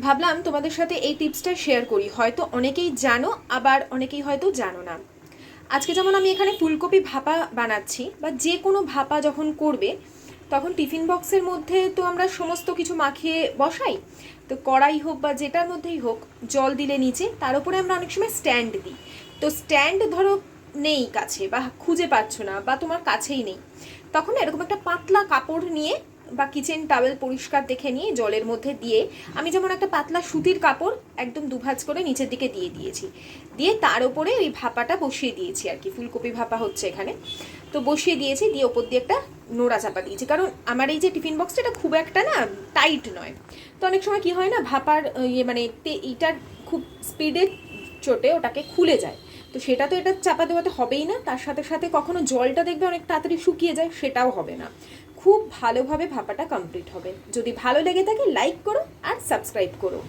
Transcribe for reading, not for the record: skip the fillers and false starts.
ভাবলাম তোমাদের সাথে এই টিপসটা শেয়ার করি, হয়তো অনেকেই জানো আবার অনেকেই হয়তো জানো না। আজকে যেমন আমি এখানে ফুলকপি ভাপা বানাচ্ছি, বা যে কোনো ভাপা যখন করবে তখন টিফিন বক্সের মধ্যে তো আমরা সমস্ত কিছু মাখিয়ে বসাই। তো কড়াই হোক বা যেটার মধ্যেই হোক, জল দিলে নিচে, তার উপরে আমরা অনেক সময় স্ট্যান্ড দিই। তো স্ট্যান্ড ধরো নেই কাছে, বা খুঁজে পাচ্ছ না, বা তোমার কাছেই নেই, তখন এরকম একটা পাতলা কাপড় নিয়ে বা কিচেন টাওয়েল পরিষ্কার দেখে নিয়ে জলের মধ্যে দিয়ে, আমি যেমন একটা পাতলা সুতির কাপড় একদম দুভাজ করে নিচের দিকে দিয়ে দিয়েছি, দিয়ে তার উপরে ওই ভাপাটা বসিয়ে দিয়েছি আর কি, ফুলকপি ভাপা হচ্ছে এখানে। তো বসিয়ে দিয়েছি, দিয়ে ওপর দিয়ে একটা নোড়া চাপা দিয়েছি, কারণ আমার এই যে টিফিন বক্সটা এটা খুব একটা না টাইট নয়। তো অনেক সময় কি হয় না, ভাপার মানে এইটার খুব স্পিডে চোটে ওটাকে খুলে যায়। তো সেটা তো এটা চাপা দেওয়াতে হবেই না, তার সাথে সাথে কখনো জলটা দেখবে অনেক তাড়াতাড়ি শুকিয়ে যায়, সেটাও হবে না। খুব ভালোভাবে ভাপাটা কমপ্লিট হবে। যদি ভালো লেগে থাকে লাইক করো আর সাবস্ক্রাইব করো।